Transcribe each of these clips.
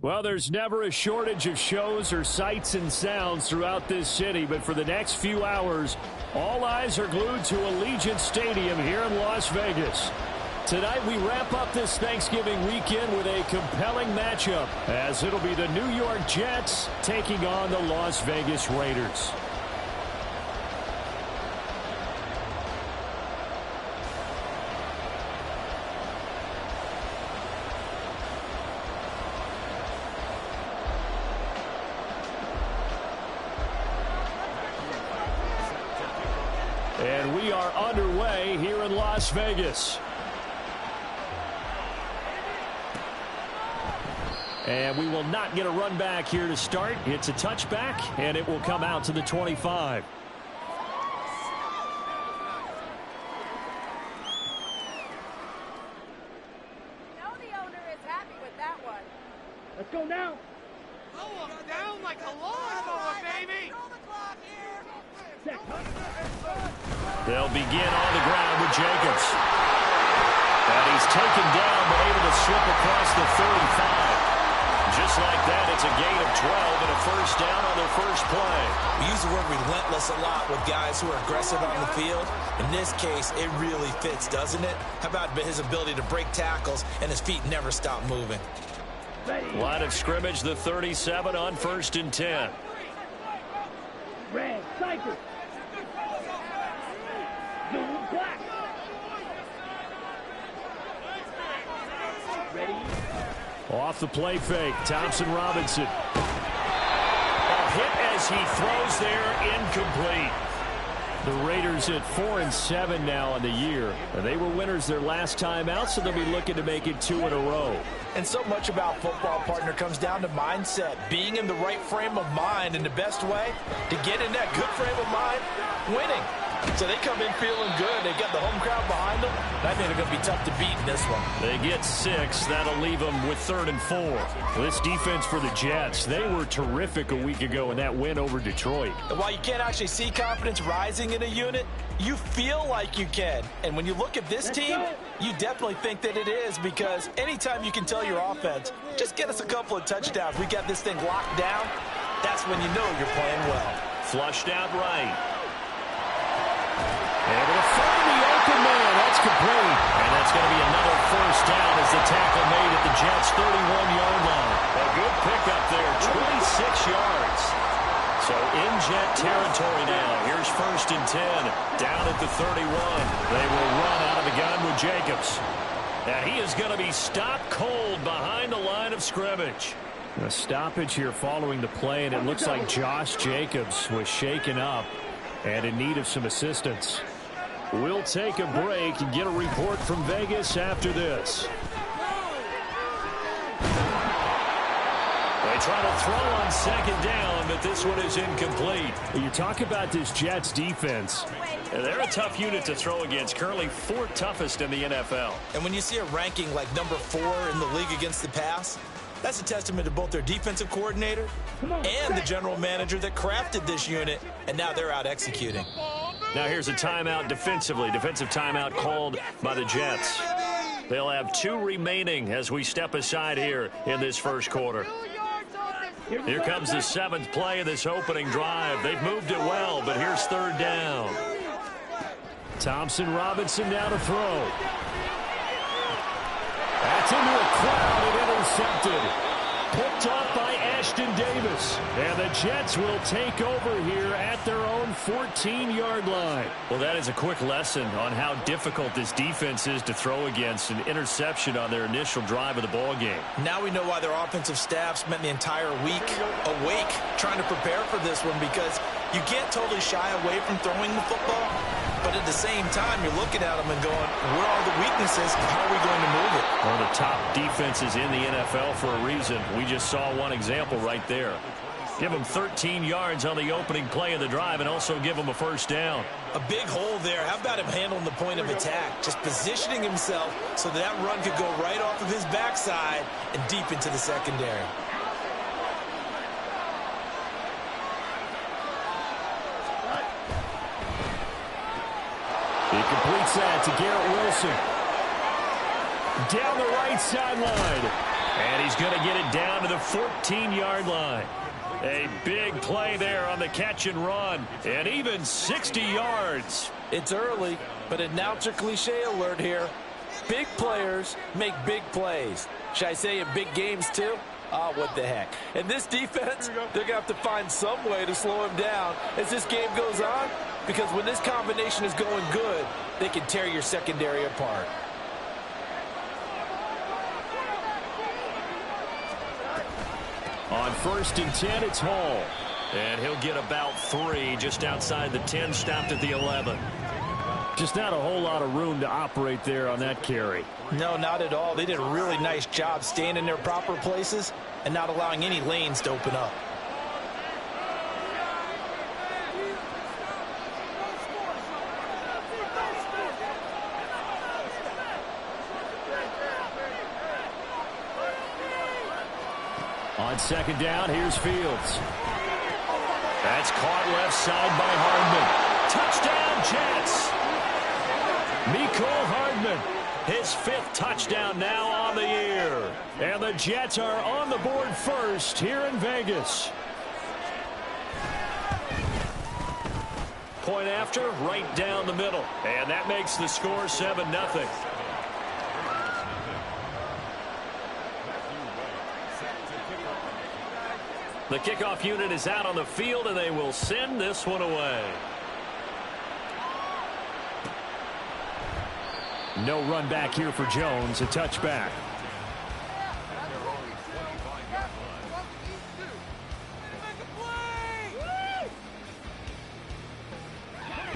Well, there's never a shortage of shows or sights and sounds throughout this city, but for the next few hours, all eyes are glued to Allegiant Stadium here in Las Vegas. Tonight, we wrap up this Thanksgiving weekend with a compelling matchup, as it'll be the New York Jets taking on the Las Vegas Raiders. And we are underway here in Las Vegas. And we will not get a run back here to start. It's a touchback, and it will come out to the 25. You know the owner is happy with that one. Let's go now. Blow him down like a lawnmower, baby! They'll begin on the ground with Jacobs. And he's taken down, but able to slip across the 35. Just like that, it's a gain of 12 and a first down on their first play. We use the word relentless a lot with guys who are aggressive on the field. In this case, it really fits, doesn't it? How about his ability to break tackles and his feet never stop moving? Line of scrimmage, the 37 on 1st and 10. Red, cycle. Blue, black. Ready? Off the play fake, Thompson Robinson. A hit as he throws there, incomplete. The Raiders at 4-7 now on the year. They were winners their last time out, so they'll be looking to make it 2 in a row. And so much about football, partner, comes down to mindset. Being in the right frame of mind, and the best way to get in that good frame of mind, winning. So they come in feeling good. They got the home crowd behind them. I think they're going to be tough to beat in this one. They get 6. That'll leave them with 3rd and 4. This defense for the Jets, they were terrific a week ago in that win over Detroit. And while you can't actually see confidence rising in a unit, you feel like you can. And when you look at this team, you definitely think that it is, because anytime you can tell your offense, just get us a couple of touchdowns, we got this thing locked down, that's when you know you're playing well. Flushed out right. Able to find the open man. That's complete. And that's going to be another first down as the tackle made at the Jets' 31-yard line. A good pickup there, 26 yards. So in Jet territory now. Here's 1st and 10. Down at the 31. They will run out of the gun with Jacobs. And he is going to be stopped cold behind the line of scrimmage. A stoppage here following the play, and it looks like Josh Jacobs was shaken up and in need of some assistance. We'll take a break and get a report from Vegas after this. They try to throw on 2nd down, but this one is incomplete. You talk about this Jets defense. They're a tough unit to throw against, currently 4th toughest in the NFL. And when you see a ranking like number 4 in the league against the pass, that's a testament to both their defensive coordinator and the general manager that crafted this unit, and now they're out executing. Now here's a timeout defensively. Defensive timeout called by the Jets. They'll have 2 remaining as we step aside here in this first quarter. Here comes the 7th play of this opening drive. They've moved it well, but here's 3rd down. Thompson Robinson now to throw. That's into a crowd and intercepted. Picked off by Ashton Davis. And the Jets will take over here at their own 14-yard line. Well, that is a quick lesson on how difficult this defense is to throw against. An interception on their initial drive of the ball game. Now we know why their offensive staff spent the entire week awake trying to prepare for this one, because you can't totally shy away from throwing the football. But at the same time, you're looking at them and going, where are the weaknesses? How are we going to move it? One of the top defenses in the NFL for a reason. We just saw one example right there. Give them 13 yards on the opening play of the drive and also give them a first down. A big hole there. How about him handling the point of attack? Just positioning himself so that run could go right off of his backside and deep into the secondary. He completes that to Garrett Wilson. Down the right sideline. And he's going to get it down to the 14-yard line. A big play there on the catch and run. And even 60 yards. It's early, but announcer cliche alert here. Big players make big plays. Should I say in big games too? Oh, what the heck. And this defense, they're going to have to find some way to slow him down as this game goes on, because when this combination is going good, they can tear your secondary apart. On 1st and 10, it's Hall. And he'll get about 3 just outside the 10, stopped at the 11. Just not a whole lot of room to operate there on that carry. No, not at all. They did a really nice job staying in their proper places and not allowing any lanes to open up. On 2nd down, here's Fields. That's caught left side by Hardman. Touchdown, Jets. Mecole Hardman, his 5th touchdown now on the year. And the Jets are on the board first here in Vegas. Point after, right down the middle. And that makes the score 7-0. The kickoff unit is out on the field, and they will send this one away. No run back here for Jones, a touchback.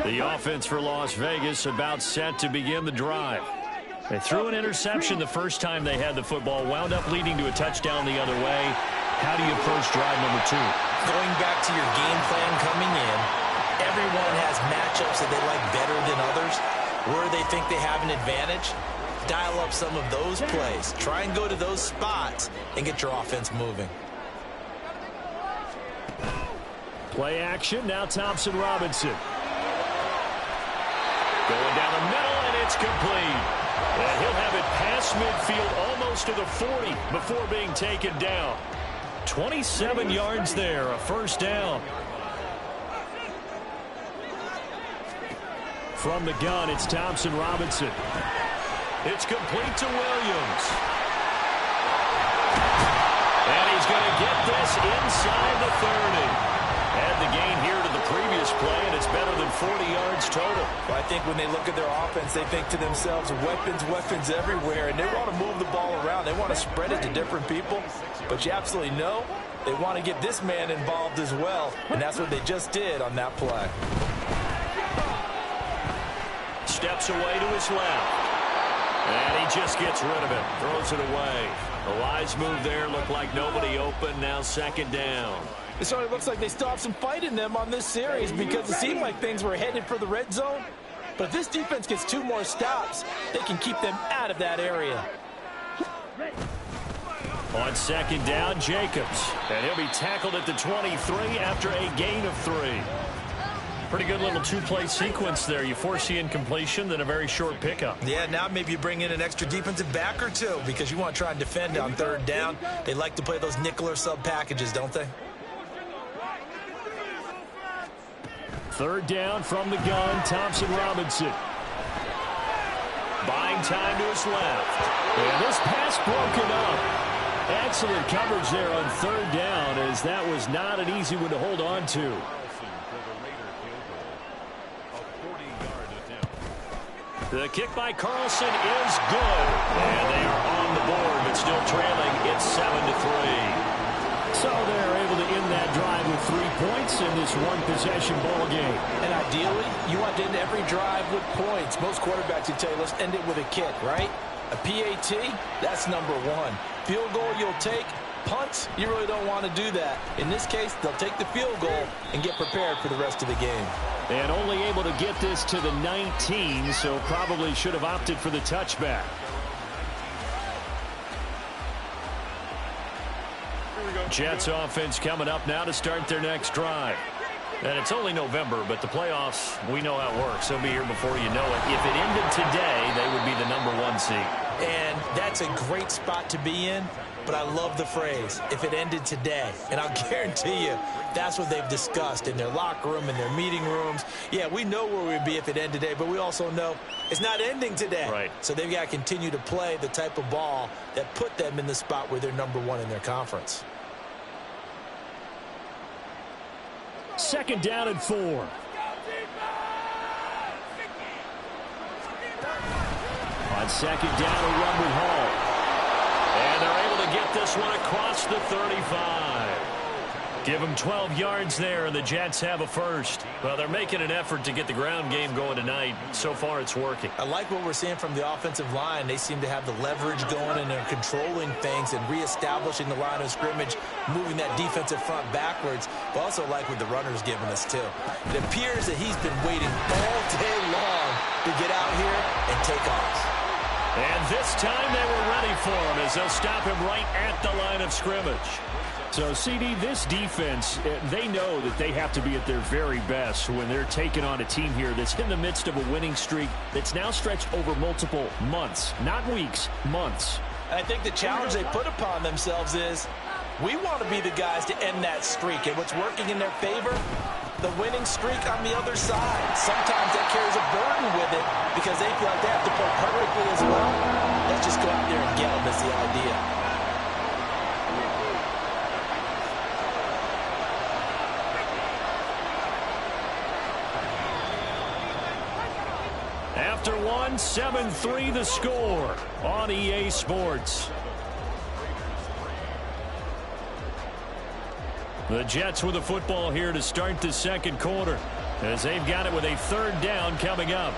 The offense for Las Vegas about set to begin the drive. They threw an interception the first time they had the football, wound up leading to a touchdown the other way. How do you approach drive number 2? Going back to your game plan coming in, everyone has matchups that they like better than others. Where they think they have an advantage, dial up some of those plays. Try and go to those spots and get your offense moving. Play action, now Thompson Robinson. Going down the middle, and it's complete. And he'll have it past midfield almost to the 40 before being taken down. 27 yards there, a 1st down. From the gun, it's Thompson Robinson. It's complete to Williams. And he's going to get this inside the 30. Add the gain here to the previous play, and it's better than 40 yards total. Well, I think when they look at their offense, they think to themselves, weapons everywhere, and they want to move the ball around. They want to spread it to different people, but you absolutely know they want to get this man involved as well, and that's what they just did on that play. Steps away to his left. And he just gets rid of it. Throws it away. The wise move there. Looked like nobody open. Now 2nd down. It sort of looks like they still have some fight in them on this series because it seemed like things were headed for the red zone. But if this defense gets 2 more stops, they can keep them out of that area. On 2nd down, Jacobs. And he'll be tackled at the 23 after a gain of 3. Pretty good little 2-play sequence there. You force the incompletion, then a very short pickup. Yeah, now maybe you bring in an extra defensive back or 2 because you want to try and defend on 3rd down. They like to play those nickel or sub packages, don't they? 3rd down from the gun, Thompson Robinson. Buying time to his left. And this pass broken up. Excellent coverage there on 3rd down, as that was not an easy one to hold on to. The kick by Carlson is good. And they are on the board, but still trailing. It's 7-3. So they're able to end that drive with 3 points in this one-possession ball game. And ideally, you want to end every drive with points. Most quarterbacks would tell you, let's end it with a kick, right? A PAT, that's number 1. Field goal you'll take. Punts, you really don't want to do that. In this case, they'll take the field goal and get prepared for the rest of the game. And only able to get this to the 19, so probably should have opted for the touchback. Jets offense coming up now to start their next drive. And it's only November, but the playoffs, we know how it works. They'll be here before you know it. If it ended today, they would be the number 1 seed. And that's a great spot to be in, but I love the phrase, if it ended today. And I'll guarantee you, that's what they've discussed in their locker room, in their meeting rooms. Yeah, we know where we'd be if it ended today, but we also know it's not ending today. Right. So they've got to continue to play the type of ball that put them in the spot where they're #1 in their conference. 2nd down and 4. On 2nd down, a run with Hall. And they're able to get this one across the 35. Give them 12 yards there, and the Jets have a first. Well, they're making an effort to get the ground game going tonight. So far, it's working. I like what we're seeing from the offensive line. They seem to have the leverage going, and they're controlling things and reestablishing the line of scrimmage, moving that defensive front backwards. But also like what the runner's giving us, too. It appears that he's been waiting all day long to get out here and take off. And this time they were ready for him as they'll stop him right at the line of scrimmage. So, CD, this defense, they know that they have to be at their very best when they're taking on a team here that's in the midst of a winning streak that's now stretched over multiple months, not weeks, months. I think the challenge they put upon themselves is we want to be the guys to end that streak. And what's working in their favor? The winning streak on the other side. Sometimes that carries a burden with it because they feel like they have to play perfectly as well. Let's just go out there and get them is the idea. After one, 7-3 the score on EA Sports. The Jets with the football here to start the 2nd quarter as they've got it with a 3rd down coming up.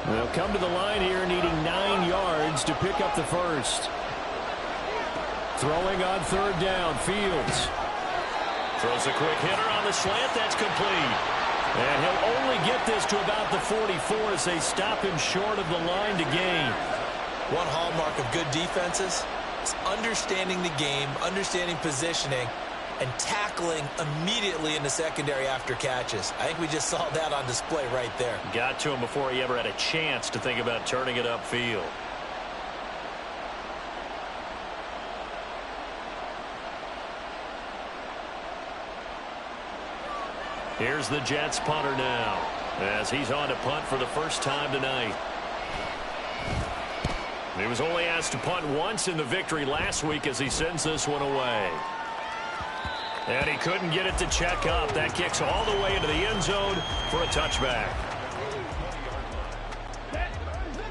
They'll come to the line here needing 9 yards to pick up the first. Throwing on 3rd down, Fields. Throws a quick hitter on the slant. That's complete. And he'll only get this to about the 44 as they stop him short of the line to gain. One hallmark of good defenses is understanding the game, understanding positioning, and tackling immediately in the secondary after catches. I think we just saw that on display right there. Got to him before he ever had a chance to think about turning it upfield. Here's the Jets punter now as he's on to punt for the first time tonight. He was only asked to punt once in the victory last week as he sends this one away. And he couldn't get it to check up. That kicks all the way into the end zone for a touchback.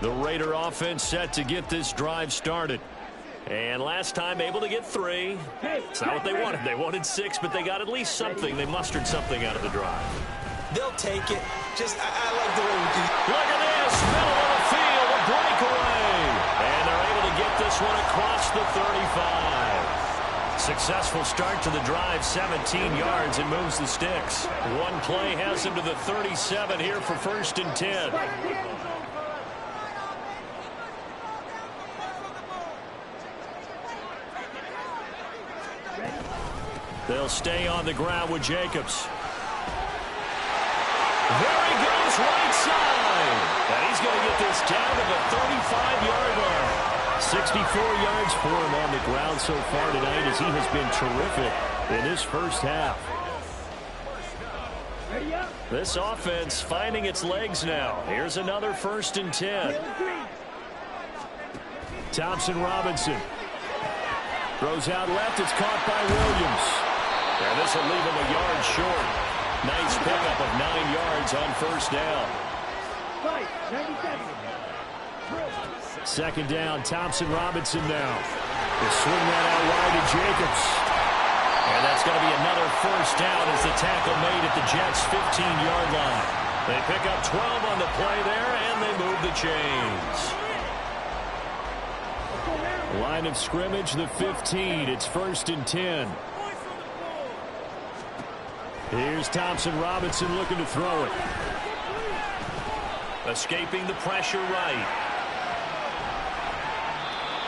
The Raider offense set to get this drive started. And last time able to get 3. It's not what they wanted. They wanted 6, but they got at least something. They mustered something out of the drive. They'll take it. Just, I like the way we do. Look at this. Middle of the field. A breakaway. And they're able to get this one across the 35. Successful start to the drive, 17 yards, and moves the sticks. One play has him to the 37 here for 1st and 10. They'll stay on the ground with Jacobs. There he goes, right side. And he's going to get this down to the 35-yard line. 64 yards for him on the ground so far tonight as he has been terrific in this first half. This offense finding its legs now. Here's another 1st and 10. Thompson Robinson. Throws out left. It's caught by Williams. And this will leave him a yard short. Nice pickup of 9 yards on 1st down. 2nd down, Thompson Robinson now. They swing that out wide to Jacobs. And that's going to be another 1st down as the tackle made at the Jets' 15-yard line. They pick up 12 on the play there, and they move the chains. Line of scrimmage, the 15. It's 1st and 10. Here's Thompson Robinson looking to throw it. Escaping the pressure right.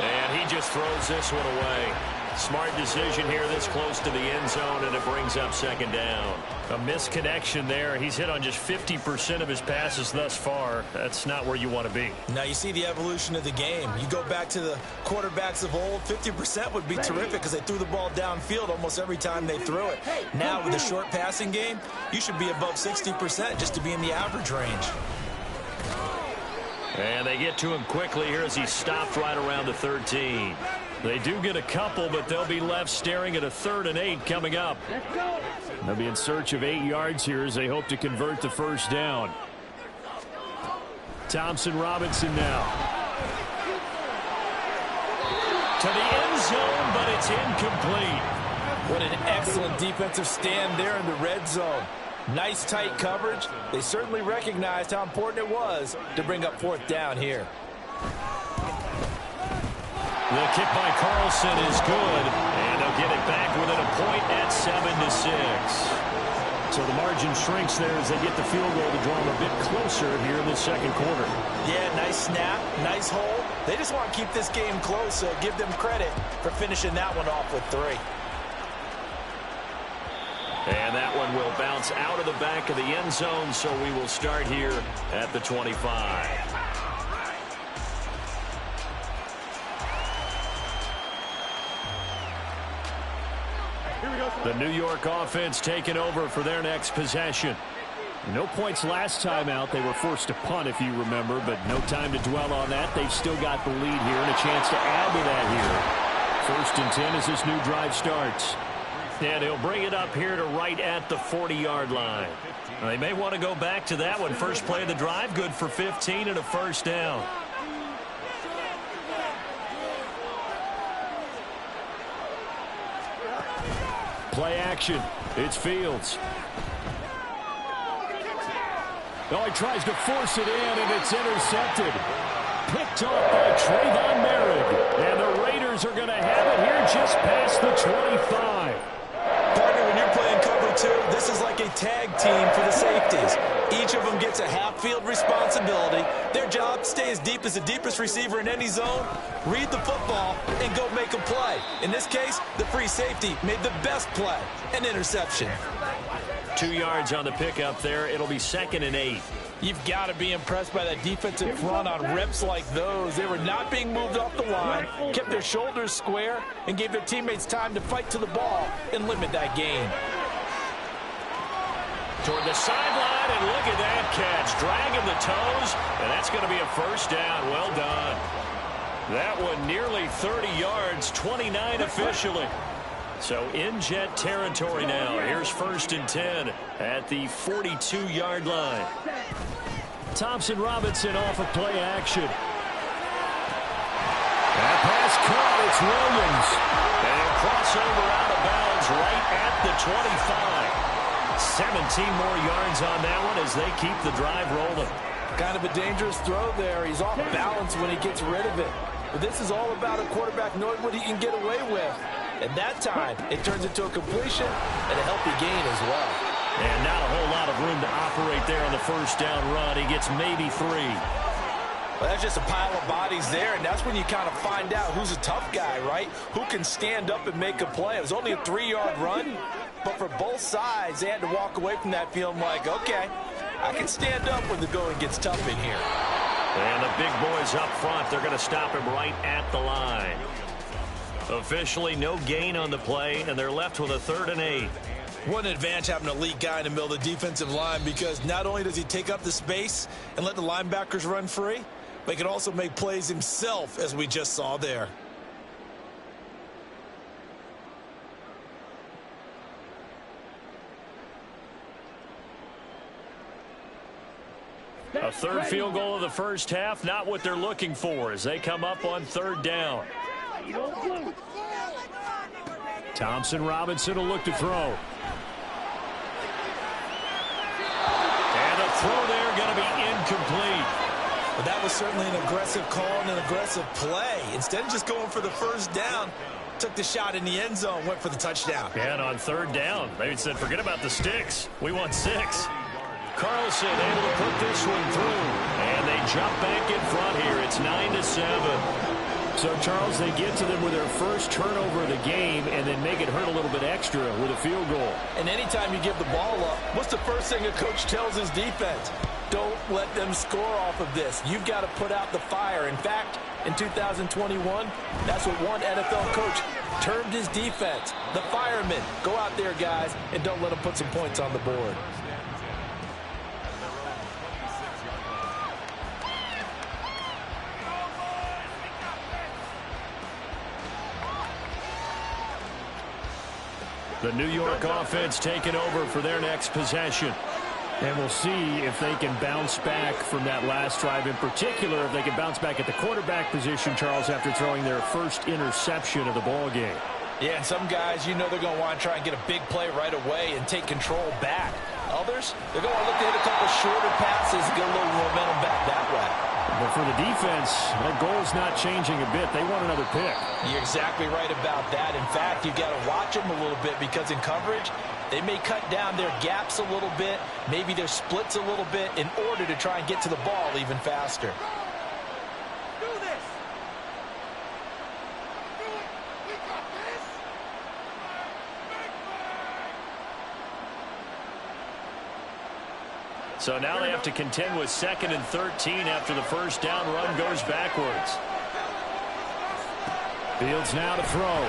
And he just throws this one away. Smart decision here this close to the end zone, and it brings up second down. A misconnection there. He's hit on just 50% of his passes thus far. That's not where you want to be. Now you see the evolution of the game. You go back to the quarterbacks of old, 50% would be terrific because they threw the ball downfield almost every time they threw it. Now with a short passing game, you should be above 60% just to be in the average range. And they get to him quickly here as he stopped right around the 13. They do get a couple, but they'll be left staring at a 3rd and 8 coming up. They'll be in search of 8 yards here as they hope to convert the first down. Thompson Robinson now. To the end zone, but it's incomplete. What an excellent defensive stand there in the red zone. Nice tight coverage. They certainly recognized how important it was to bring up 4th down here. The kick by Carlson is good, and they'll get it back within a point at 7-6. So the margin shrinks there as they get the field goal to draw them a bit closer here in the second quarter. Yeah, nice snap, nice hold. They just want to keep this game close, so give them credit for finishing that one off with 3. And that one will bounce out of the back of the end zone, so we will start here at the 25. The New York offense taking over for their next possession. No points last time out. They were forced to punt, if you remember, but no time to dwell on that. They've still got the lead here and a chance to add to that here. 1st and 10 as this new drive starts. And he'll bring it up here to right at the 40-yard line. They may want to go back to that one. First play of the drive, good for 15 and a first down. Play action. It's Fields. Oh, he tries to force it in, and it's intercepted. Picked off by Trayvon Merritt. And the Raiders are going to have it here just past the 25. Partner, when you're playing cover 2, this is like a tag team for the safeties. Each of them gets a half-field responsibility. Their job, stay as deep as the deepest receiver in any zone, read the football, and go make a play. In this case, the free safety made the best play, an interception. 2 yards on the pickup there. It'll be 2nd and 8. You've got to be impressed by that defensive front on rips like those. They were not being moved off the line, kept their shoulders square, and gave their teammates time to fight to the ball and limit that gain. Toward the sideline, and look at that catch. Dragging the toes, and that's going to be a first down. Well done. That one nearly 30 yards, 29 officially. So in Jet territory now. Here's 1st and 10 at the 42-yard line. Thompson Robinson off of play action. That pass caught. It's Williams. And a crossover out of bounds right at the 25. 17 more yards on that one as they keep the drive rolling. Kind of a dangerous throw there. He's off balance when he gets rid of it. But this is all about a quarterback knowing what he can get away with. And that time, it turns into a completion and a healthy gain as well. And not a whole lot of room to operate there on the first down run. He gets maybe 3. Well, that's just a pile of bodies there, and that's when you kind of find out who's a tough guy, right? Who can stand up and make a play. It was only a 3-yard run, but for both sides, they had to walk away from that feeling like, okay, I can stand up when the going gets tough in here. And the big boys up front, they're going to stop him right at the line. Officially no gain on the play, and they're left with a 3rd and 8. What an advantage having an elite guy in the middle of the defensive line, because not only does he take up the space and let the linebackers run free, but he can also make plays himself, as we just saw there. A 3rd field goal of the first half, not what they're looking for as they come up on 3rd down. Thompson Robinson will look to throw. And a throw there going to be incomplete. But that was certainly an aggressive call and an aggressive play. Instead of just going for the first down, took the shot in the end zone, went for the touchdown. And on 3rd down, they said, forget about the sticks. We want 6. Carlson able to put this one through. jump back in front here. It's 9-7. So, Charles, they get to them with their first turnover of the game and then make it hurt a little bit extra with a field goal. And anytime you give the ball up, what's the first thing a coach tells his defense? Don't let them score off of this. You've got to put out the fire. In fact, in 2021, that's what one NFL coach termed his defense. The firemen. Go out there, guys, and don't let them put some points on the board. The New York offense taking over for their next possession. And we'll see if they can bounce back from that last drive. In particular, if they can bounce back at the quarterback position, Charles, after throwing their first interception of the ball game. Yeah, and some guys, you know they're going to want to try and get a big play right away and take control back. Others, they're going to look to hit a couple shorter passes and get a little momentum back that way. But for the defense, that goal's not changing a bit. They want another pick. You're exactly right about that. In fact, you've got to watch them a little bit because in coverage, they may cut down their gaps a little bit, maybe their splits a little bit in order to try and get to the ball even faster. Do this. Do it. We got this. So now they have to contend with 2nd and 13 after the first down run goes backwards. Fields now to throw.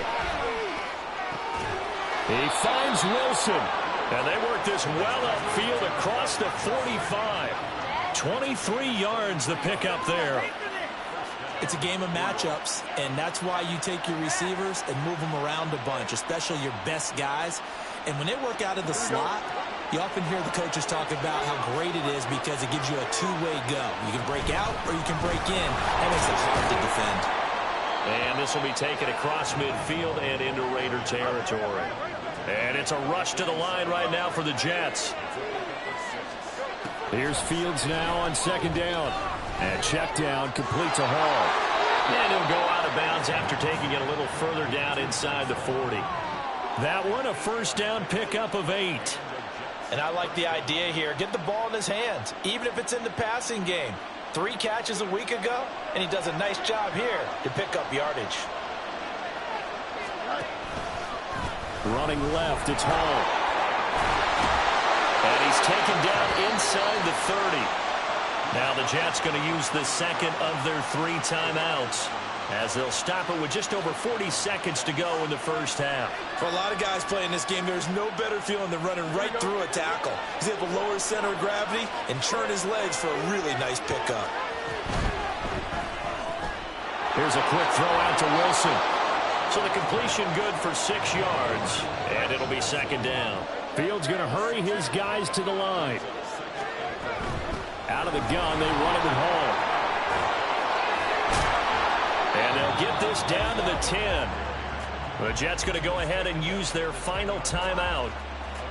He finds Wilson. And they work this well upfield across the 45. 23 yards the pickup there. It's a game of matchups, and that's why you take your receivers and move them around a bunch, especially your best guys. And when they work out of the slot, you often hear the coaches talk about how great it is because it gives you a two-way go. You can break out or you can break in. That makes it hard to defend. And this will be taken across midfield and into Raider territory. And it's a rush to the line right now for the Jets. Here's Fields now on 2nd down. And check down, complete to Hall. And he'll go out of bounds after taking it a little further down inside the 40. That one, a first down pickup of 8. And I like the idea here. Get the ball in his hands, even if it's in the passing game. 3 catches a week ago, and he does a nice job here to pick up yardage. Running left, it's Hall. And he's taken down inside the 30. Now the Jets going to use the second of their 3 timeouts as they'll stop it with just over 40 seconds to go in the first half. For a lot of guys playing this game, there's no better feeling than running right through a tackle. He's able to lower his center of gravity and churn his legs for a really nice pickup. Here's a quick throw out to Wilson. So the completion good for 6 yards, and it'll be 2nd down. Fields going to hurry his guys to the line. Out of the gun, they run it with Hall. And they'll get this down to the 10. The Jets going to go ahead and use their final timeout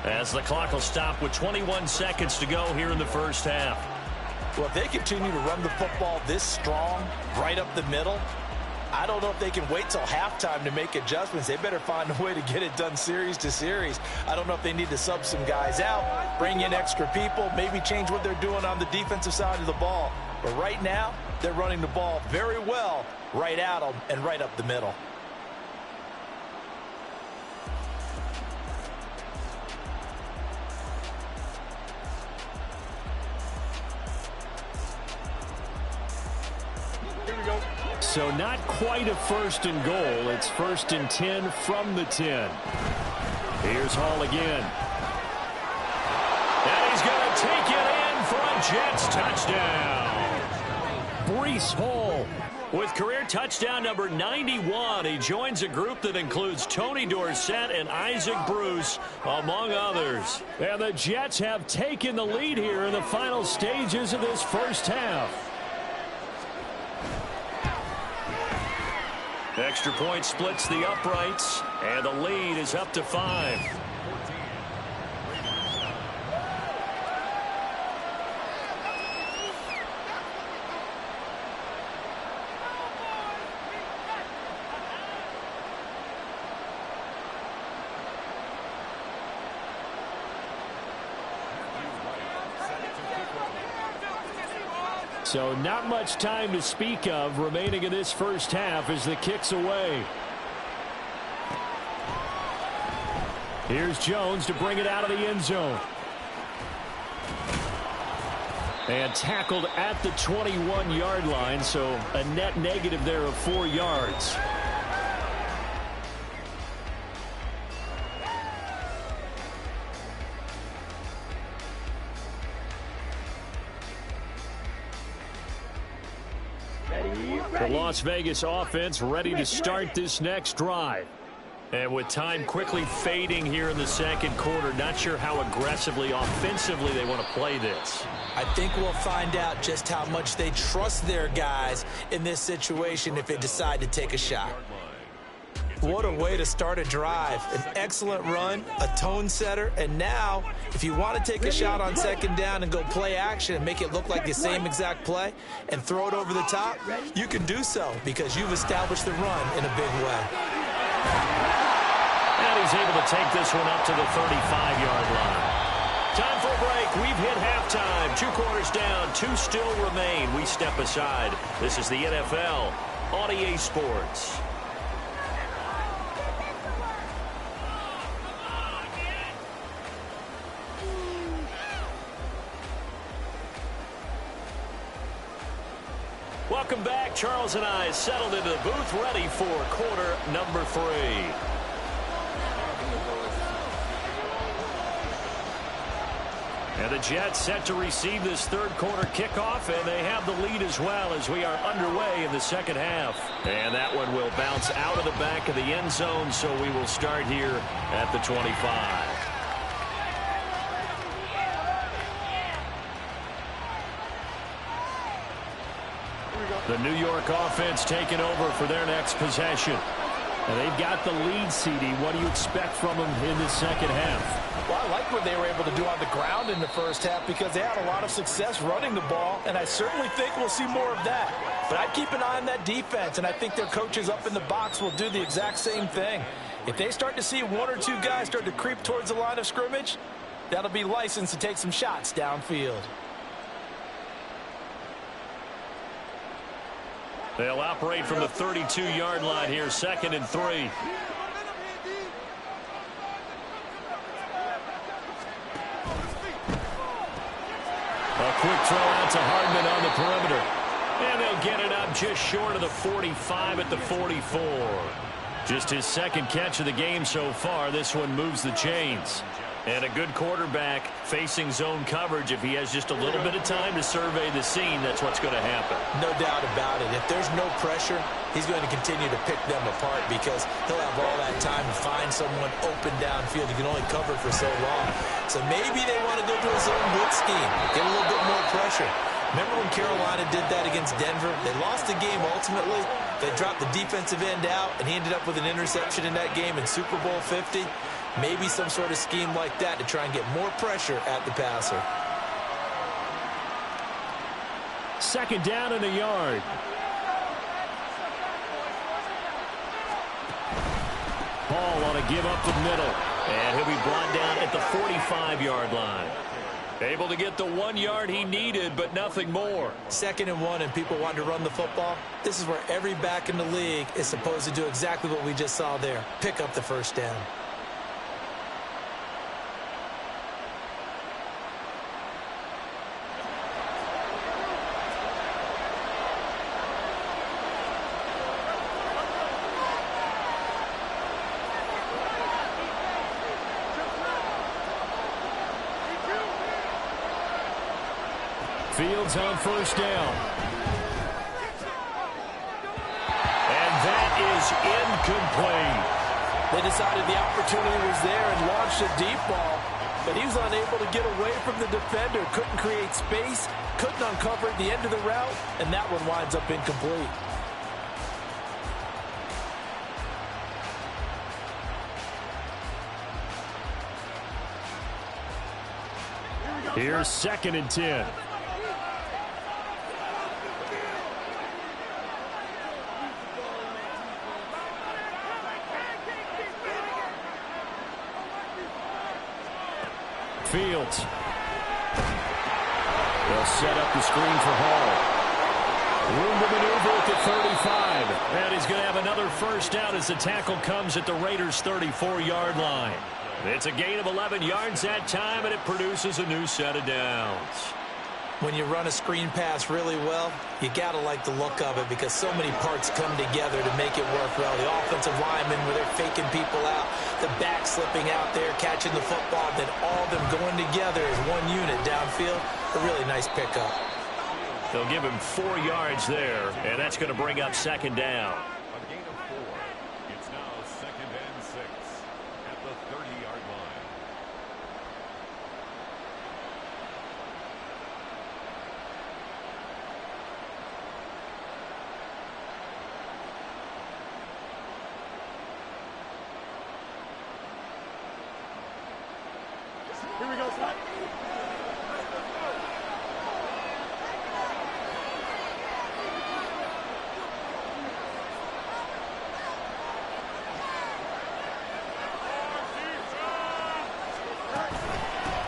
as the clock will stop with 21 seconds to go here in the first half. Well, if they continue to run the football this strong, right up the middle, I don't know if they can wait till halftime to make adjustments. They better find a way to get it done series to series. I don't know if they need to sub some guys out, bring in extra people, maybe change what they're doing on the defensive side of the ball. But right now, they're running the ball very well right at them and right up the middle. So not quite a 1st and goal. It's 1st and 10 from the 10. Here's Hall again. And he's going to take it in for a Jets touchdown. Breece Hall with career touchdown number 91. He joins a group that includes Tony Dorsett and Isaac Bruce, among others. And the Jets have taken the lead here in the final stages of this first half. Extra point splits the uprights, and the lead is up to 5. So not much time to speak of remaining in this first half as the kick's away. Here's Jones to bring it out of the end zone. And tackled at the 21-yard line, so a net negative there of 4 yards. The Las Vegas offense ready to start this next drive. And with time quickly fading here in the second quarter, not sure how aggressively, offensively they want to play this. I think we'll find out just how much they trust their guys in this situation if they decide to take a shot. What a way to start a drive. An excellent run, a tone setter, and now if you want to take a shot on second down and go play action and make it look like the same exact play and throw it over the top, you can do so because you've established the run in a big way. And he's able to take this one up to the 35-yard line. Time for a break. We've hit halftime. 2 quarters down. 2 still remain. We step aside. This is the NFL on EA Sports. Welcome back. Charles and I settled into the booth ready for quarter number 3. And the Jets set to receive this third quarter kickoff, and they have the lead as well as we are underway in the second half. And that one will bounce out of the back of the end zone, so we will start here at the 25. The New York offense taking over for their next possession. And they've got the lead, CD. What do you expect from them in the second half? Well, I like what they were able to do on the ground in the first half because they had a lot of success running the ball, and I certainly think we'll see more of that. But I'd keep an eye on that defense, and I think their coaches up in the box will do the exact same thing. If they start to see 1 or 2 guys start to creep towards the line of scrimmage, that'll be licensed to take some shots downfield. They'll operate from the 32-yard line here, 2nd and 3. A quick throw out to Hardman on the perimeter. And they'll get it up just short of the 45 at the 44. Just his 2nd catch of the game so far. This one moves the chains. And a good quarterback facing zone coverage. If he has just a little bit of time to survey the scene, that's what's going to happen. No doubt about it. If there's no pressure, he's going to continue to pick them apart because he'll have all that time to find someone open downfield. He can only cover for so long. So maybe they want to go to a zone blitz scheme, get a little bit more pressure. Remember when Carolina did that against Denver? They lost the game ultimately. They dropped the defensive end out, and he ended up with an interception in that game in Super Bowl 50. Maybe some sort of scheme like that to try and get more pressure at the passer. 2nd down and a yard. Hall on a give up the middle. And he'll be brought down at the 45-yard line. Able to get the 1 yard he needed, but nothing more. 2nd and 1, and people want to run the football. This is where every back in the league is supposed to do exactly what we just saw there. Pick up the first down. Fields on first down. And that is incomplete. They decided the opportunity was there and launched a deep ball, but he was unable to get away from the defender. Couldn't create space, couldn't uncover the end of the route, and that one winds up incomplete. Here's 2nd and 10. Fields. They'll set up the screen for Hall. Room to maneuver at the 35. And he's going to have another first down as the tackle comes at the Raiders' 34-yard line. It's a gain of 11 yards that time, and it produces a new set of downs. When you run a screen pass really well, you got to like the look of it because so many parts come together to make it work well. The offensive linemen, where they're faking people out, the back slipping out there, catching the football, then all of them going together as one unit downfield. A really nice pickup. They'll give him 4 yards there, and that's going to bring up second down. A gain of 4. It's now 2nd and 6 at the 30-yard line. Here we go, son.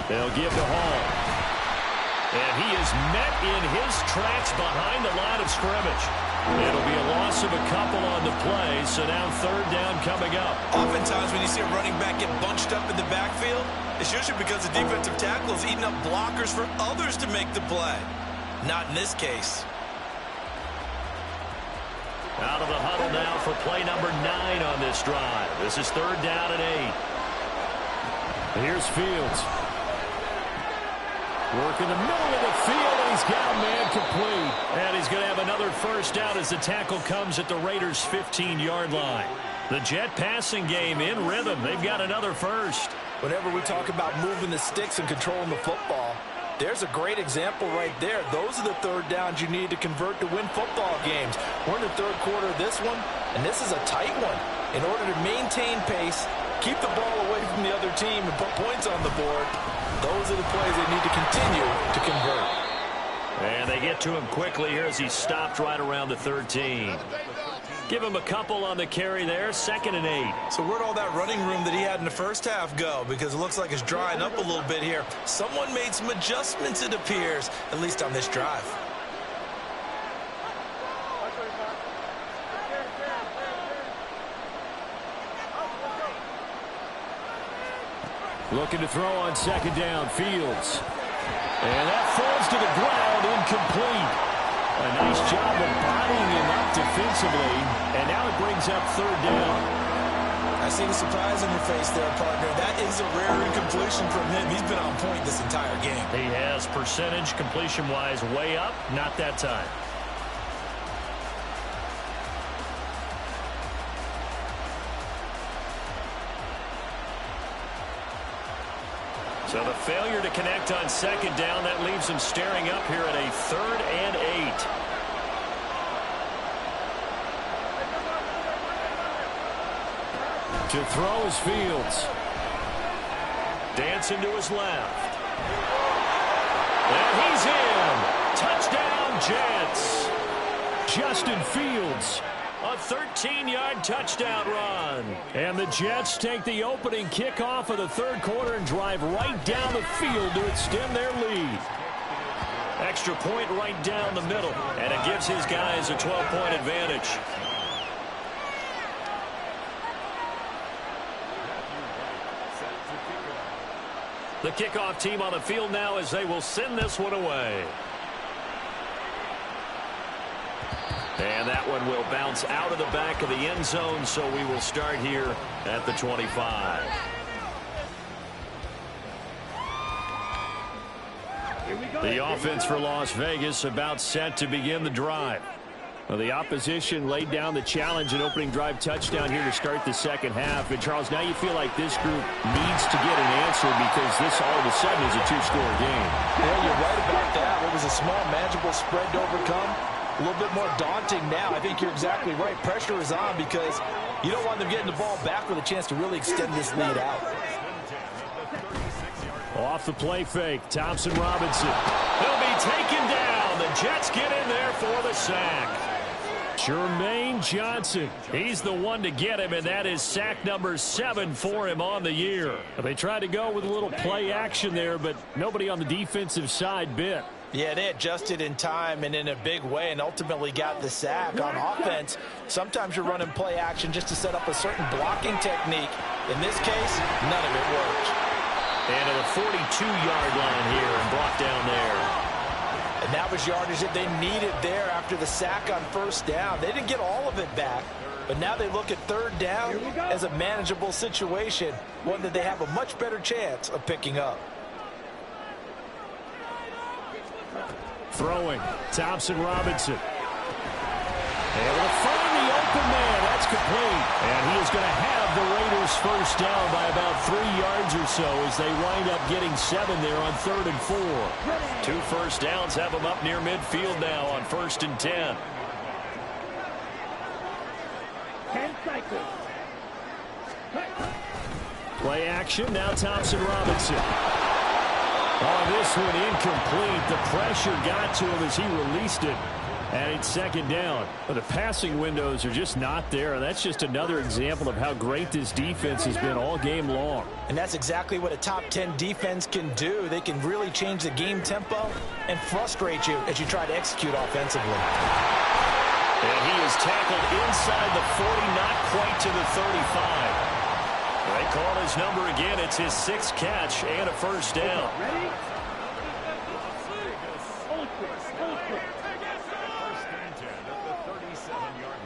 They'll give to Hall. And he is met in his tracks behind the line of scrimmage. It'll be a loss of a couple on the play, so now third down coming up. Oftentimes when you see a running back get bunched up in the backfield, it's usually because the defensive tackle is eating up blockers for others to make the play. Not in this case. Out of the huddle now for play number 9 on this drive. This is third down and 8. Here's Fields. Work in the middle of the field, and he's got a man complete. And he's going to have another first down as the tackle comes at the Raiders' 15-yard line. The Jet passing game in rhythm. They've got another first. Whenever we talk about moving the sticks and controlling the football, there's a great example right there. Those are the third downs you need to convert to win football games. We're in the third quarter of this one, and this is a tight one. In order to maintain pace, keep the ball away from the other team, and put points on the board, those are the plays they need to continue to convert. And they get to him quickly here as he stopped right around the 13. Give him a couple on the carry there, 2nd and 8. So where'd all that running room that he had in the first half go? Because it looks like it's drying up a little bit here. Someone made some adjustments, it appears, at least on this drive. Looking to throw on second down, Fields. And that falls to the ground, incomplete. A nice job of bodying him up defensively, and now it brings up third down. I see the surprise in your face there, partner. That is a rare incompletion from him. He's been on point this entire game. He has percentage completion-wise way up, not that time. So the failure to connect on second down, that leaves him staring up here at a 3rd and 8. To throw is Fields. Dancing to his left. And he's in. Touchdown, Jets. Justin Fields. A 13-yard touchdown run. And the Jets take the opening kickoff of the third quarter and drive right down the field to extend their lead. Extra point right down the middle, and it gives his guys a 12-point advantage. The kickoff team on the field now as they will send this one away. And that one will bounce out of the back of the end zone, so we will start here at the 25. The offense for Las Vegas about set to begin the drive. Well, the opposition laid down the challenge and opening drive touchdown here to start the second half. And, Charles, now you feel like this group needs to get an answer because this all of a sudden is a two-score game. Yeah, you're right about that. It was a small, manageable spread to overcome. A little bit more daunting now. I think you're exactly right. Pressure is on because you don't want them getting the ball back with a chance to really extend this lead out. Off the play fake, Thompson Robinson. He'll be taken down. The Jets get in there for the sack. Jermaine Johnson, he's the one to get him, and that is sack number 7 for him on the year. They tried to go with a little play action there, but nobody on the defensive side bit. Yeah, they adjusted in time and in a big way and ultimately got the sack. On offense, sometimes you're running play action just to set up a certain blocking technique. In this case, none of it worked. And to the 42-yard line here and brought down there. And that was yardage that they needed there after the sack on first down. They didn't get all of it back, but now they look at third down as a manageable situation, one that they have a much better chance of picking up. Throwing, Thompson Robinson. Able to find the open man. That's complete. And he is going to have the Raiders first down by about 3 yards or so as they wind up getting 7 there on 3rd and 4. 2 first downs have them up near midfield now on 1st and 10. 10 cycles. Play action. Now Thompson Robinson. Oh, this one incomplete. The pressure got to him as he released it. And it's 2nd down. But the passing windows are just not there. And that's just another example of how great this defense has been all game long. And that's exactly what a top 10 defense can do. They can really change the game tempo and frustrate you as you try to execute offensively. And he is tackled inside the 40, not quite to the 35. They call his number again. It's his 6th catch and a first down. Ready? Hold quick. First and 10 at the 37-yard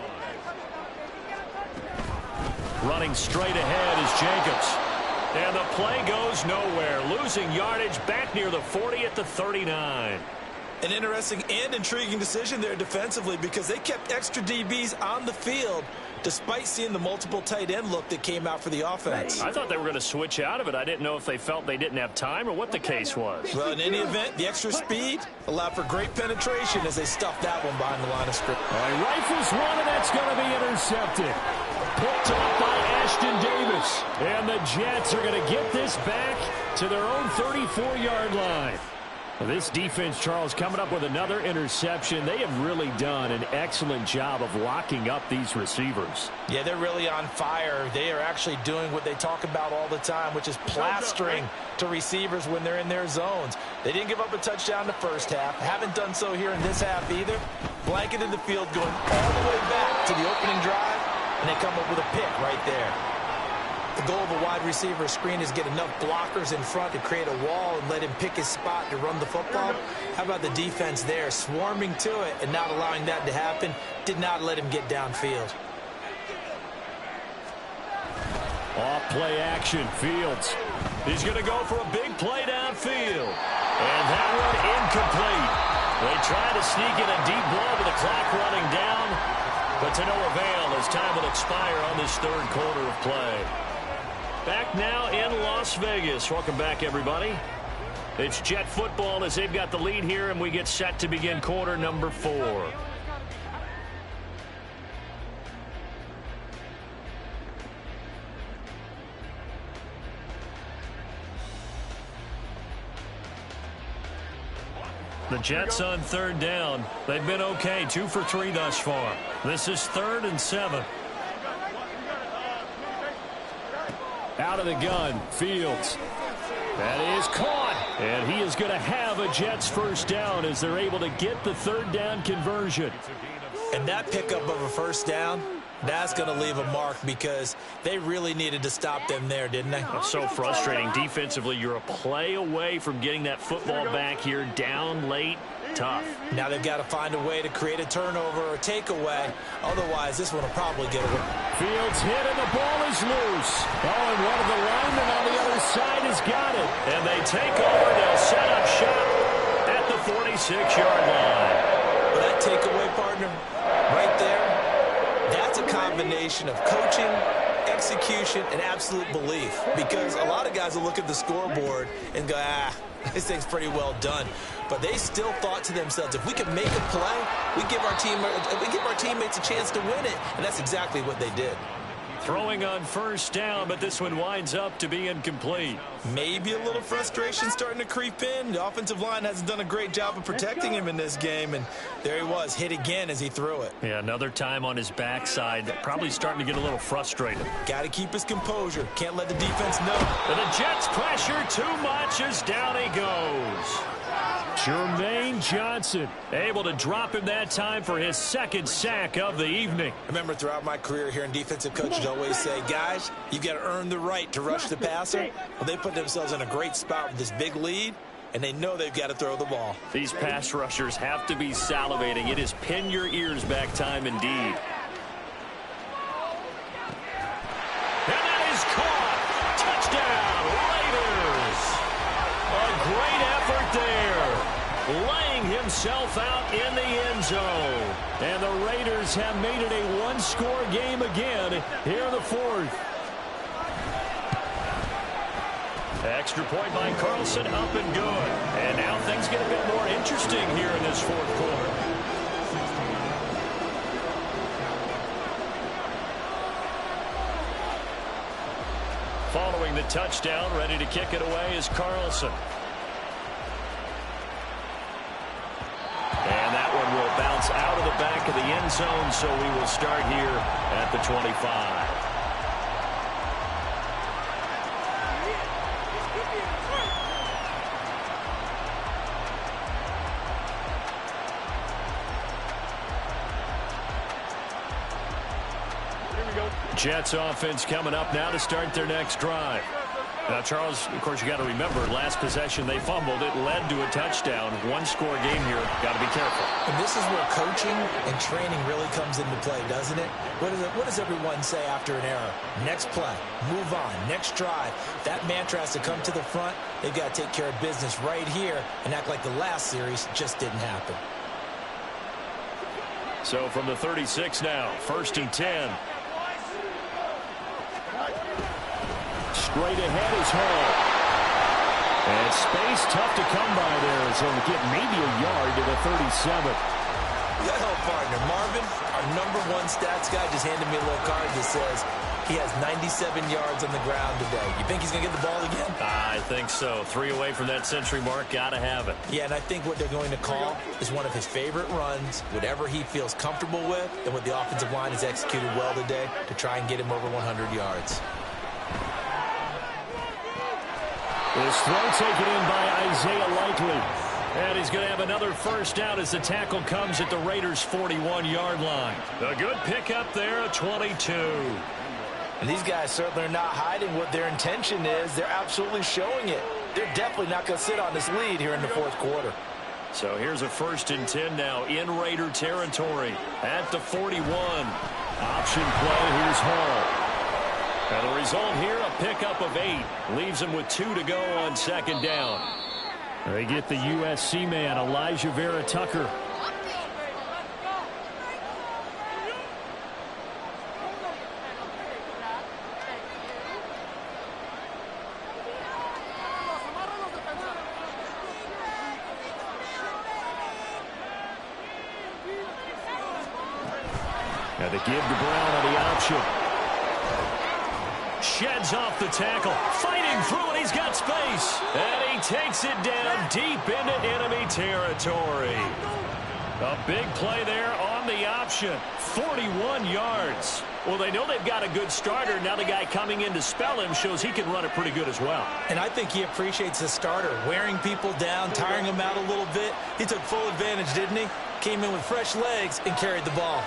line. Running straight ahead is Jacobs. And the play goes nowhere. Losing yardage back near the 40 at the 39. An interesting and intriguing decision there defensively because they kept extra DBs on the field despite seeing the multiple tight end look that came out for the offense. I thought they were going to switch out of it. I didn't know if they felt they didn't have time or what the case was. Well, in any event, the extra speed allowed for great penetration as they stuffed that one behind the line of scrimmage. All right, rifles one, and that's going to be intercepted. Picked up by Ashton Davis. And the Jets are going to get this back to their own 34-yard line. This defense, Charles, coming up with another interception. They have really done an excellent job of locking up these receivers. Yeah, they're really on fire. They are actually doing what they talk about all the time, which is plastering to receivers when they're in their zones. They didn't give up a touchdown the first half. Haven't done so here in this half either. Blanketed the field going all the way back to the opening drive, and they come up with a pick right there. The goal of a wide receiver screen is get enough blockers in front to create a wall and let him pick his spot to run the football. How about the defense there, swarming to it and not allowing that to happen? Did not let him get downfield. Off play action, Fields. He's going to go for a big play downfield. And that one incomplete. They try to sneak in a deep ball with the clock running down, but to no avail as time will expire on this 3rd quarter of play. Back now in Las Vegas. Welcome back, everybody. It's Jet football as they've got the lead here, and we get set to begin quarter number 4. The Jets on 3rd down. They've been okay, 2 for 3 thus far. This is 3rd and 7. Out of the gun, Fields. That is caught. And he is going to have a Jets first down as they're able to get the 3rd down conversion. And that pickup of a first down, that's going to leave a mark because they really needed to stop them there, didn't they? That's so frustrating. Defensively, you're a play away from getting that football back here down late. Tough. Now they've got to find a way to create a turnover or takeaway. Otherwise, this one will probably get away. Fields hit and the ball is loose. Oh, and one of the linemen on the other side has got it. And they take over. They'll set up shop at the 46-yard line. Well, that takeaway, partner, right there, that's a combination of coaching, execution, and absolute belief. Because a lot of guys will look at the scoreboard and go, this thing's pretty well done. But they still thought to themselves, if we can make a play, we give our teammates a chance to win it. And that's exactly what they did. Throwing on first down, but this one winds up to be incomplete. Maybe a little frustration starting to creep in. The offensive line hasn't done a great job of protecting him in this game, and there he was, hit again as he threw it. Yeah, another time on his backside, probably starting to get a little frustrated. Got to keep his composure. Can't let the defense know. And the Jets pressure too much as down he goes. Jermaine Johnson able to drop him that time for his second sack of the evening. Remember, throughout my career here in defensive coaches always say, guys, you got to earn the right to rush the passer. Well, they put themselves in a great spot with this big lead, and they know they've got to throw the ball. These pass rushers have to be salivating. It is pin your ears back time indeed. And that is caught. Touchdown, Raiders. A great effort there. Laying himself out in the end zone. And the Raiders have made it a one-score game again here in the fourth. Extra point by Carlson, up and good. And now things get a bit more interesting here in this fourth quarter. Following the touchdown, ready to kick it away is Carlson. And that one will bounce out of the back of the end zone, so we will start here at the 25. Jets offense coming up now to start their next drive. Now, Charles, of course, you got to remember, last possession they fumbled. It led to a touchdown. One-score game here. Got to be careful. And this is where coaching and training really comes into play, doesn't it? What does everyone say after an error? Next play, move on, next drive. That mantra has to come to the front. They've got to take care of business right here and act like the last series just didn't happen. So from the 36 now, 1st and 10. Straight ahead is Hall. And space tough to come by there as he'll get maybe a yard to the 37. Good help, partner. Marvin, our #1 stats guy, just handed me a little card that says he has 97 yards on the ground today. You think he's going to get the ball again? I think so. 3 away from that century mark. Got to have it. Yeah, and I think what they're going to call is one of his favorite runs, whatever he feels comfortable with, and what the offensive line has executed well today to try and get him over 100 yards. This throw taken in by Isaiah Likely. And he's going to have another first down as the tackle comes at the Raiders' 41-yard line. A good pickup there, a 22. And these guys certainly are not hiding what their intention is. They're absolutely showing it. They're definitely not going to sit on this lead here in the fourth quarter. So here's a 1st and 10 now in Raider territory at the 41. Option play, here's Hall. And the result here, a pickup of 8. Leaves them with 2 to go on 2nd down. They get the USC man, Elijah Vera Tucker. And they give to Brown on the option. Sheds off the tackle, fighting through it, he's got space, and he takes it down deep into enemy territory. A big play there on the option, 41 yards. Well, they know they've got a good starter. Now the guy coming in to spell him shows he can run it pretty good as well. And I think he appreciates the starter, wearing people down, tiring them out a little bit. He took full advantage, didn't he? Came in with fresh legs and carried the ball.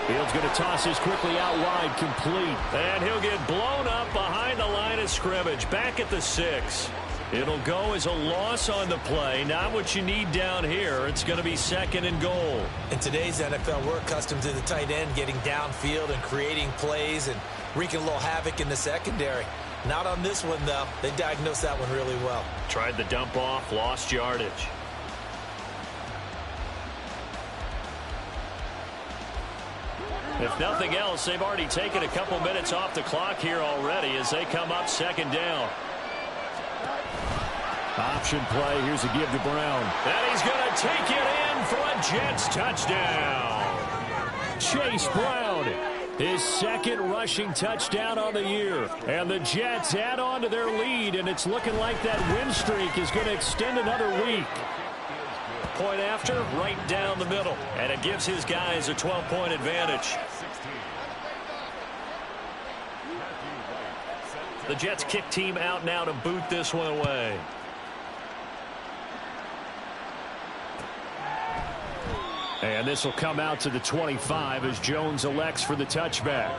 Fields going to toss this quickly out wide, complete. And he'll get blown up behind the line of scrimmage, back at the 6. It'll go as a loss on the play. Not what you need down here. It's going to be 2nd and goal. In today's NFL, we're accustomed to the tight end getting downfield and creating plays and wreaking a little havoc in the secondary. Not on this one, though. They diagnosed that one really well. Tried the dump off, lost yardage. If nothing else, they've already taken a couple minutes off the clock here already as they come up 2nd down. Option play. Here's a give to Brown. And he's going to take it in for a Jets touchdown. Chase Brown, his 2nd rushing touchdown on the year. And the Jets add on to their lead, and it's looking like that win streak is going to extend another week. Point after, right down the middle. And it gives his guys a 12-point advantage. The Jets kick team out now to boot this one away. And this will come out to the 25 as Jones elects for the touchback.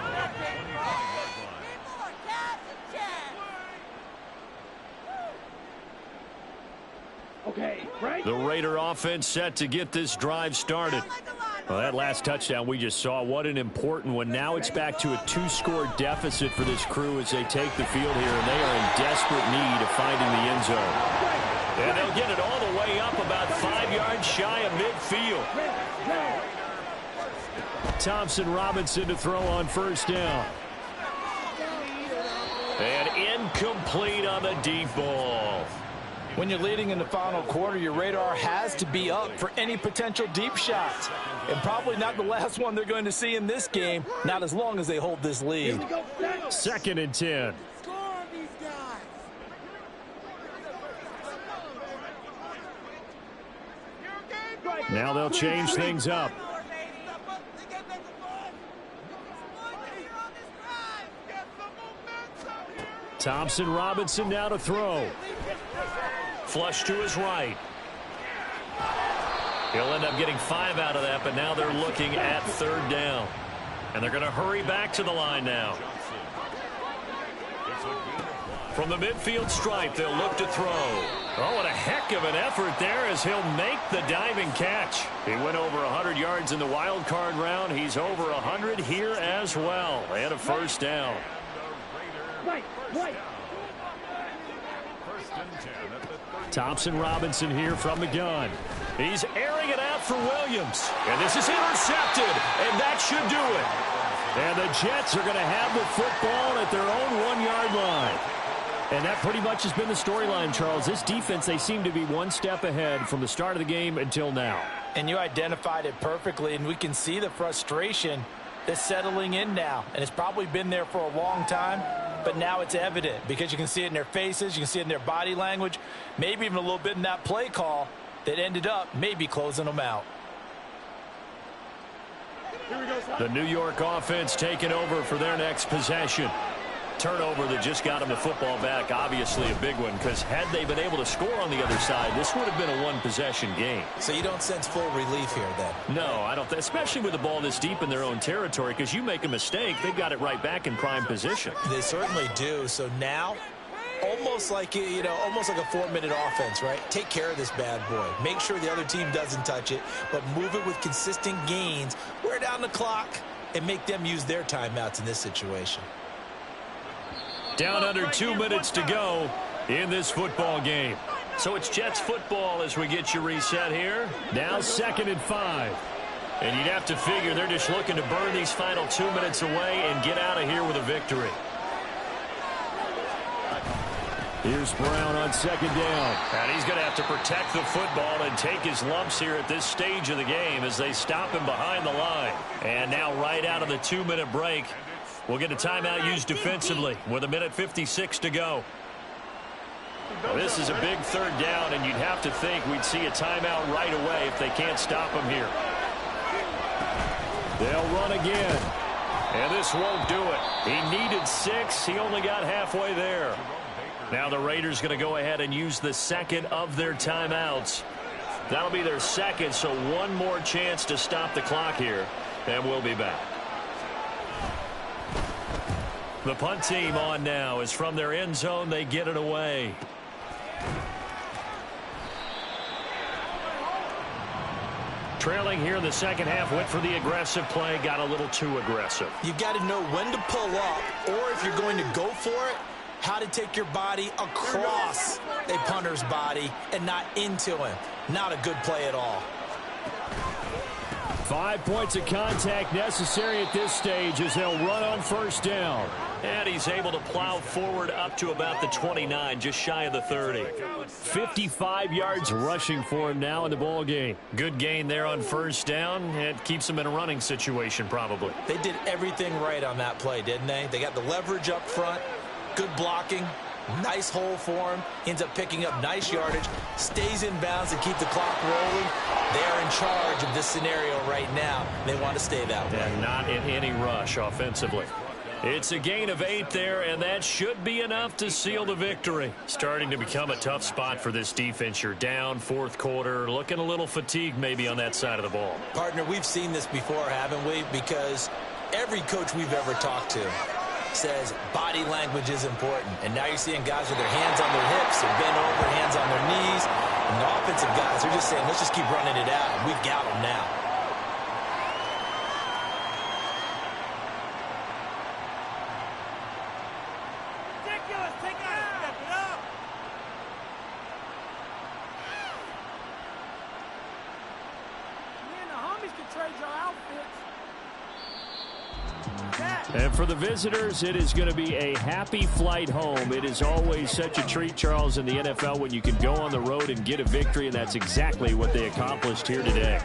Okay, right? The Raider offense set to get this drive started. Well, that last touchdown we just saw, what an important one. Now it's back to a 2-score deficit for this crew as they take the field here, and they are in desperate need of finding the end zone. And they'll get it all the way up about 5 yards shy of midfield. Thompson Robinson to throw on first down. And incomplete on the deep ball. When you're leading in the final quarter, your radar has to be up for any potential deep shots. And probably not the last one they're going to see in this game, not as long as they hold this lead. 2nd and 10. Now they'll change things up. Thompson Robinson now to throw. Flush to his right. He'll end up getting 5 out of that, but now they're looking at 3rd down. And they're going to hurry back to the line now. From the midfield stripe, they'll look to throw. Oh, what a heck of an effort there as he'll make the diving catch. He went over 100 yards in the wild card round. He's over 100 here as well. And a first down. Right. Thompson Robinson here from the gun. He's airing it out for Williams. And this is intercepted. And that should do it. And the Jets are going to have the football at their own 1-yard line. And that pretty much has been the storyline, Charles. This defense, they seem to be one step ahead from the start of the game until now. And you identified it perfectly, and we can see the frustration that's settling in now. And it's probably been there for a long time, but now it's evident because you can see it in their faces, you can see it in their body language, maybe even a little bit in that play call that ended up maybe closing them out. The New York offense taking over for their next possession. Turnover that just got them the football back, obviously a big one, because had they been able to score on the other side, this would have been a one-possession game. So you don't sense full relief here then? No, I don't, especially with the ball this deep in their own territory, because you make a mistake, they've got it right back in prime position. They certainly do. So now, almost like a 4-minute offense, right? Take care of this bad boy. Make sure the other team doesn't touch it, but move it with consistent gains, wear down the clock, and make them use their timeouts in this situation. Down under 2 minutes to go in this football game. So it's Jets football as we get you reset here. Now 2nd and 5. And you'd have to figure they're just looking to burn these final 2 minutes away and get out of here with a victory. Here's Brown on 2nd down. And he's going to have to protect the football and take his lumps here at this stage of the game as they stop him behind the line. And now right out of the 2-minute break, we'll get a timeout used defensively with 1:56 to go. Now, this is a big 3rd down, and you'd have to think we'd see a timeout right away if they can't stop him here. They'll run again, and this won't do it. He needed 6. He only got halfway there. Now the Raiders going to go ahead and use the 2nd of their timeouts. That'll be their 2nd, so one more chance to stop the clock here, and we'll be back. The punt team on now is from their end zone. They get it away. Trailing here in the 2nd half, went for the aggressive play, got a little too aggressive. You've got to know when to pull up, or if you're going to go for it, how to take your body across a punter's body and not into him. Not a good play at all. 5 points of contact necessary at this stage as they'll run on first down. And he's able to plow forward up to about the 29, just shy of the 30. 55 yards rushing for him now in the ball game. Good gain there on first down. It keeps him in a running situation probably. They did everything right on that play, didn't they? They got the leverage up front, good blocking, nice hole for him, ends up picking up nice yardage, stays in bounds to keep the clock rolling. They are in charge of this scenario right now. They want to stay that way. And not in any rush offensively. It's a gain of 8 there, and that should be enough to seal the victory. Starting to become a tough spot for this defense. You're down fourth quarter, looking a little fatigued maybe on that side of the ball. Partner, we've seen this before, haven't we? Because every coach we've ever talked to says body language is important. And now you're seeing guys with their hands on their hips and bent over, hands on their knees. And the offensive guys are just saying, let's just keep running it out, and we've got them now. And for the visitors, it is going to be a happy flight home. It is always such a treat, Charles, in the NFL when you can go on the road and get a victory, and that's exactly what they accomplished here today.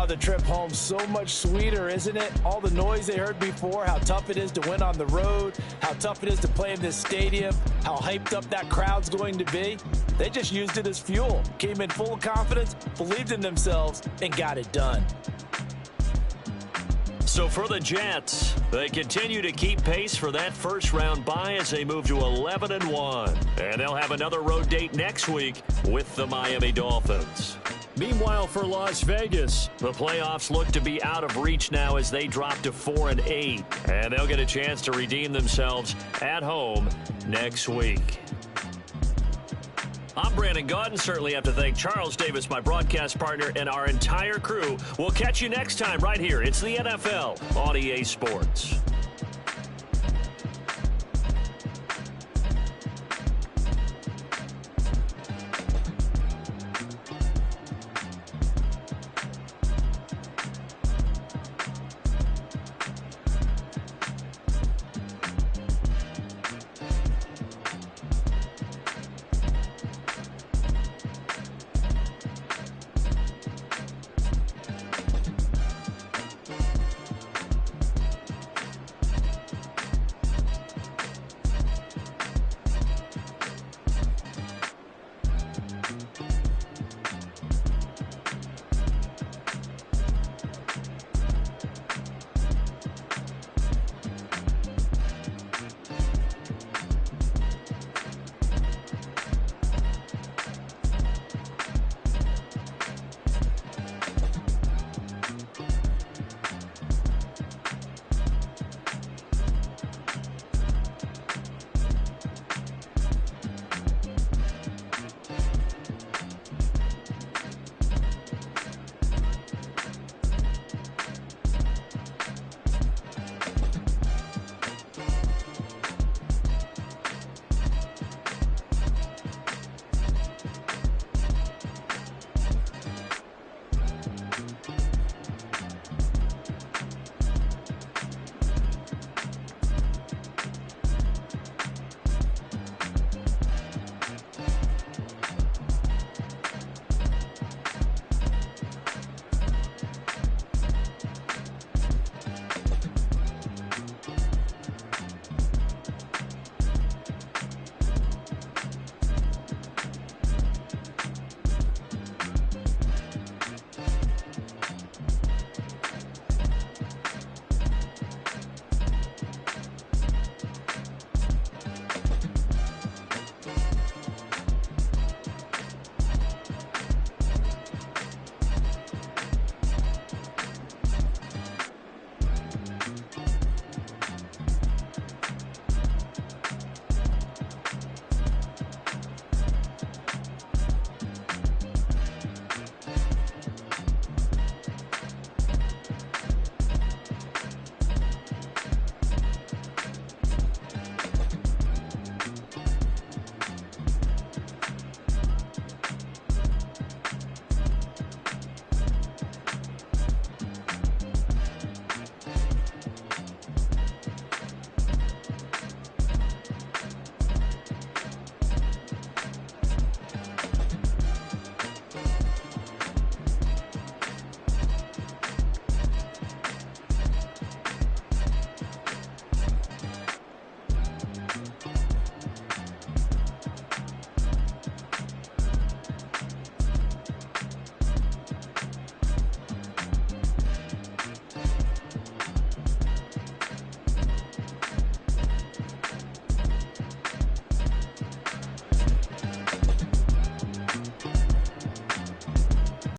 The trip home so much sweeter, isn't it? All the noise they heard before, how tough it is to win on the road, how tough it is to play in this stadium, how hyped up that crowd's going to be. They just used it as fuel, came in full of confidence, believed in themselves, and got it done. So for the Jets, they continue to keep pace for that first-round bye as they move to 11-1. And they'll have another road date next week with the Miami Dolphins. Meanwhile, for Las Vegas, the playoffs look to be out of reach now as they drop to 4-8. And they'll get a chance to redeem themselves at home next week. I'm Brandon Gaudin. Certainly have to thank Charles Davis, my broadcast partner, and our entire crew. We'll catch you next time right here. It's the NFL on EA Sports.